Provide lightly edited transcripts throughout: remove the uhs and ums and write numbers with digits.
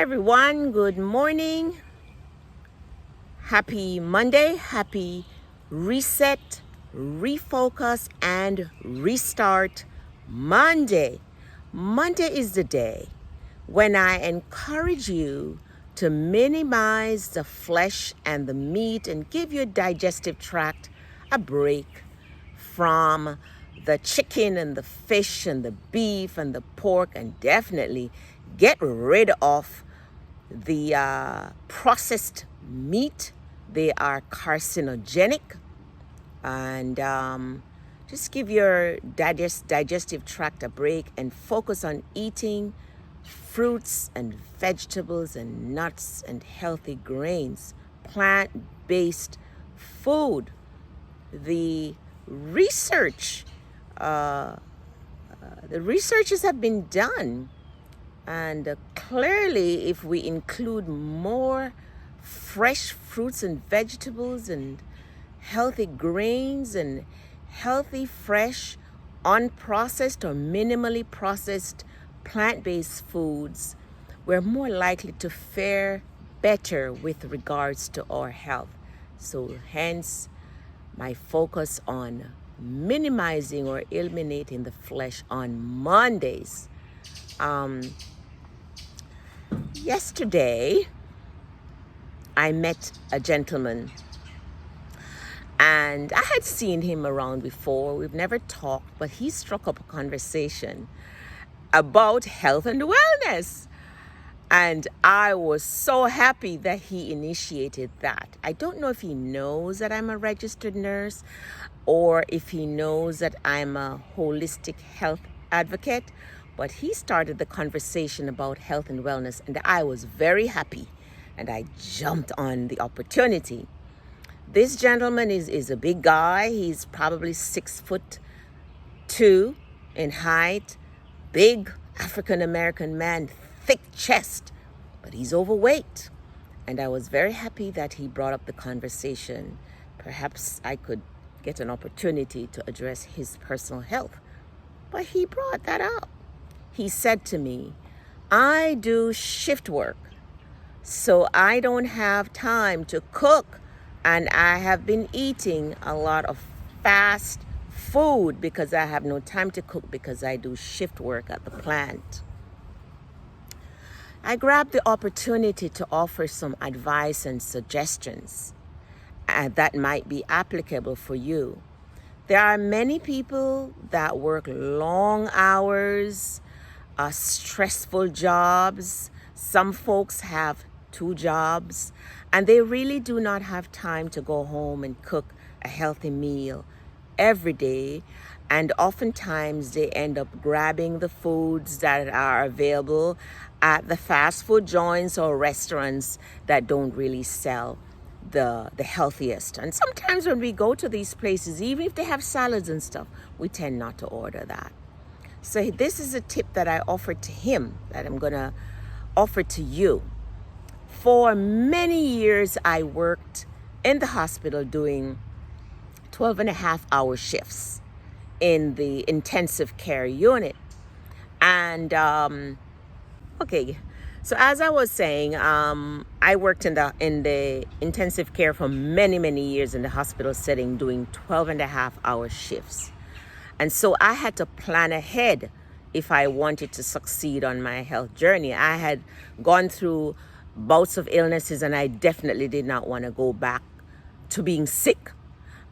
everyone, good morning. Happy Monday, happy reset, refocus, and restart Monday. Monday is the day when I encourage you to minimize the flesh and the meat and give your digestive tract a break from the chicken and the fish and the beef and the pork, and definitely get rid of the processed meat. They are carcinogenic, and just give your digestive tract a break and focus on eating fruits and vegetables and nuts and healthy grains, plant-based food. The researches have been done, and clearly if we include more fresh fruits and vegetables and healthy grains and healthy, fresh, unprocessed or minimally processed plant-based foods, we're more likely to fare better with regards to our health. So hence my focus on minimizing or eliminating the flesh on Mondays. Yesterday, I met a gentleman, and I had seen him around before. We've never talked, but he struck up a conversation about health and wellness. And I was so happy that he initiated that. I don't know if he knows that I'm a registered nurse or if he knows that I'm a holistic health advocate, but he started the conversation about health and wellness, and I was very happy, and I jumped on the opportunity. This gentleman is a big guy. He's probably 6'2" in height, big African-American man, thick chest, but he's overweight. And I was very happy that he brought up the conversation. Perhaps I could get an opportunity to address his personal health. But he brought that up. He said to me, I do shift work, so I don't have time to cook, and I have been eating a lot of fast food because I have no time to cook because I do shift work at the plant. I grabbed the opportunity to offer some advice and suggestions that might be applicable for you. There are many people that work long hours, stressful jobs. Some folks have 2 jobs, and they really do not have time to go home and cook a healthy meal every day. And oftentimes they end up grabbing the foods that are available at the fast food joints or restaurants that don't really sell the healthiest. And sometimes when we go to these places, even if they have salads and stuff, we tend not to order that. So this is a tip that I offered to him that I'm gonna offer to you. For many years, I worked in the hospital doing 12.5-hour shifts in the intensive care unit. And so as I was saying, I worked in the intensive care for many years in the hospital setting, doing 12.5-hour shifts. And so I had to plan ahead if I wanted to succeed on my health journey. I had gone through bouts of illnesses, and I definitely did not want to go back to being sick.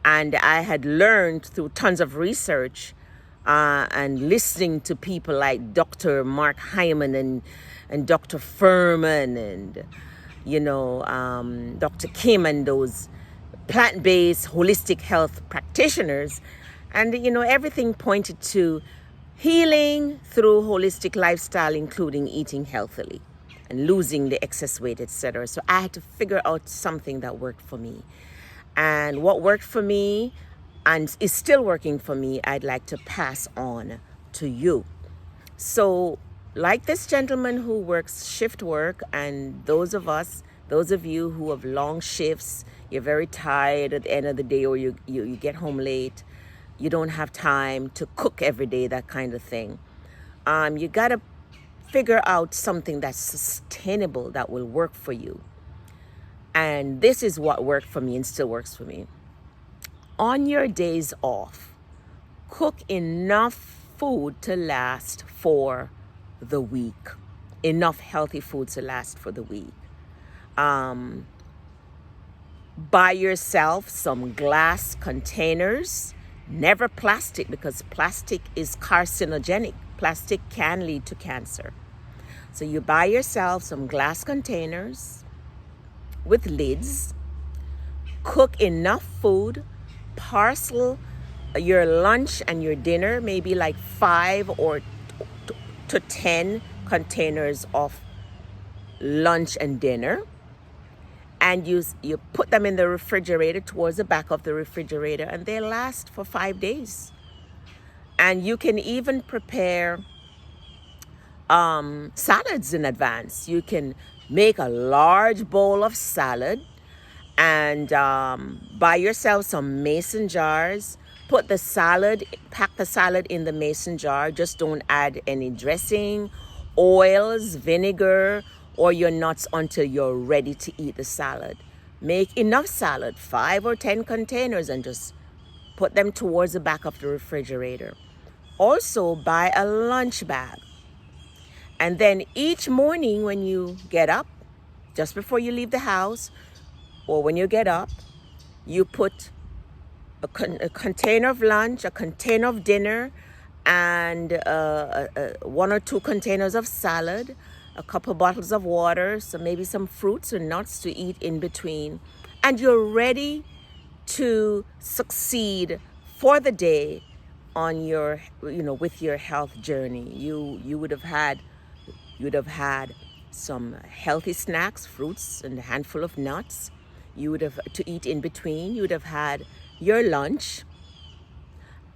And I had learned through tons of research and listening to people like Dr. Mark Hyman and Dr. Furman and, Dr. Kim and those plant-based holistic health practitioners. And, everything pointed to healing through holistic lifestyle, including eating healthily and losing the excess weight, etc. So I had to figure out something that worked for me. And what worked for me and is still working for me, I'd like to pass on to you. So like this gentleman who works shift work, and those of you who have long shifts, you're very tired at the end of the day, or you get home late, you don't have time to cook every day, that kind of thing. You gotta figure out something that's sustainable that will work for you. And this is what worked for me and still works for me. On your days off, cook enough food to last for the week. Enough healthy food to last for the week. Buy yourself some glass containers, never plastic, because plastic is carcinogenic. Plastic can lead to cancer. So you buy yourself some glass containers with lids, cook enough food, parcel your lunch and your dinner, maybe like 5 or to 10 containers of lunch and dinner, and you put them in the refrigerator, towards the back of the refrigerator, and they last for 5 days. And you can even prepare salads in advance. You can make a large bowl of salad and buy yourself some mason jars. Pack the salad in the mason jar. Just don't add any dressing, oils, vinegar, or your nuts until you're ready to eat the salad. Make enough salad, 5 or 10 containers, and just put them towards the back of the refrigerator. Also, buy a lunch bag. And then each morning when you get up, just before you leave the house, or when you get up, you put a container of lunch, a container of dinner, and 1 or 2 containers of salad, a couple bottles of water, so maybe some fruits or nuts to eat in between. And you're ready to succeed for the day on your, with your health journey. You would have had some healthy snacks, fruits, and a handful of nuts. You would have to eat in between. You would have had your lunch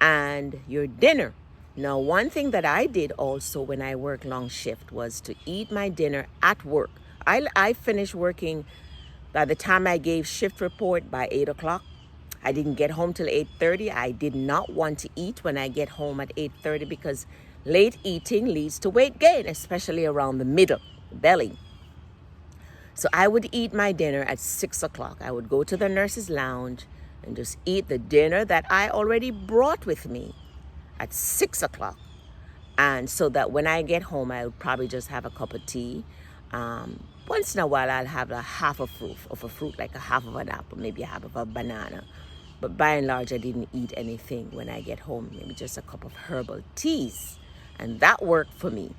and your dinner. Now, one thing that I did also when I worked long shift was to eat my dinner at work. I finished working by the time I gave shift report by 8 o'clock. I didn't get home till 8:30. I did not want to eat when I get home at 8:30 because late eating leads to weight gain, especially around the middle, belly. So I would eat my dinner at 6 o'clock. I would go to the nurse's lounge and just eat the dinner that I already brought with me at 6 o'clock. And so that when I get home, I would probably just have a cup of tea. Once in a while, I'll have a half of a fruit, like a half of an apple, maybe a half of a banana. But by and large, I didn't eat anything when I get home, maybe just a cup of herbal teas. And that worked for me.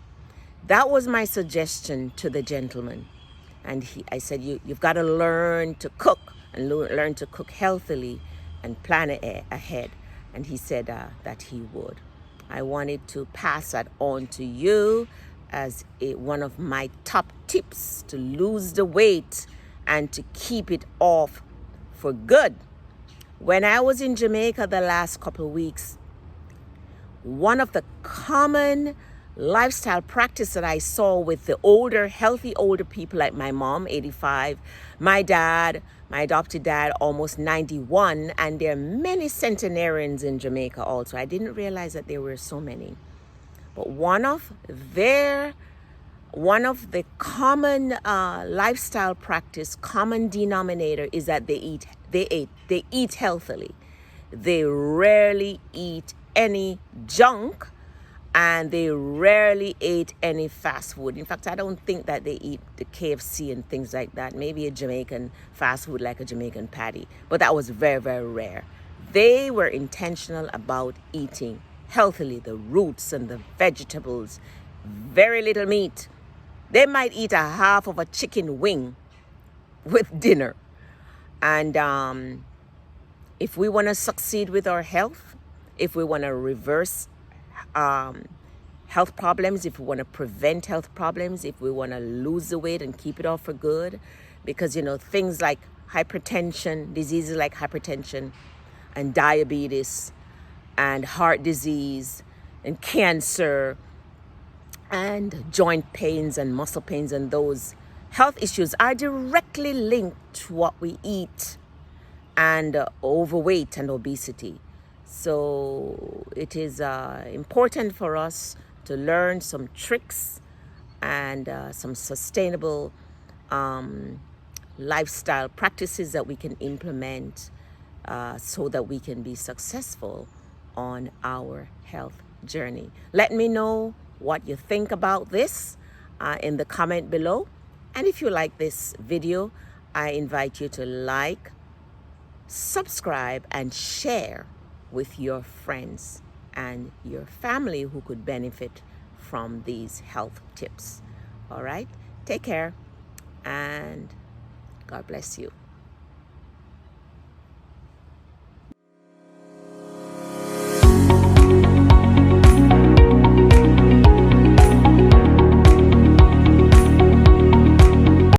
That was my suggestion to the gentleman. And I said, you've got to learn to cook and learn to cook healthily and plan ahead. And he said that he would. I wanted to pass that on to you as one of my top tips to lose the weight and to keep it off for good. When I was in Jamaica the last couple of weeks, one of the common lifestyle practice that I saw with the healthy older people like my mom, 85, my dad, my adopted dad, almost 91, and there are many centenarians in Jamaica also. I didn't realize that there were so many. But one of the common lifestyle practice, common denominator, is that they eat healthily. They rarely eat any junk, and they rarely ate any fast food. In fact, I don't think that they eat the KFC and things like that. Maybe a Jamaican fast food like a Jamaican patty, but that was very, very rare. They were intentional about eating healthily, the roots and the vegetables, very little meat. They might eat a half of a chicken wing with dinner. And if we want to succeed with our health, if we want to reverse health problems, if we want to prevent health problems, if we want to lose the weight and keep it off for good, because things like hypertension, diseases like hypertension and diabetes and heart disease and cancer and joint pains and muscle pains and those health issues are directly linked to what we eat and overweight and obesity. So it is important for us to learn some tricks and some sustainable lifestyle practices that we can implement so that we can be successful on our health journey. Let me know what you think about this in the comment below. And if you like this video, I invite you to like, subscribe, and share with your friends and your family who could benefit from these health tips. All right, take care and God bless you.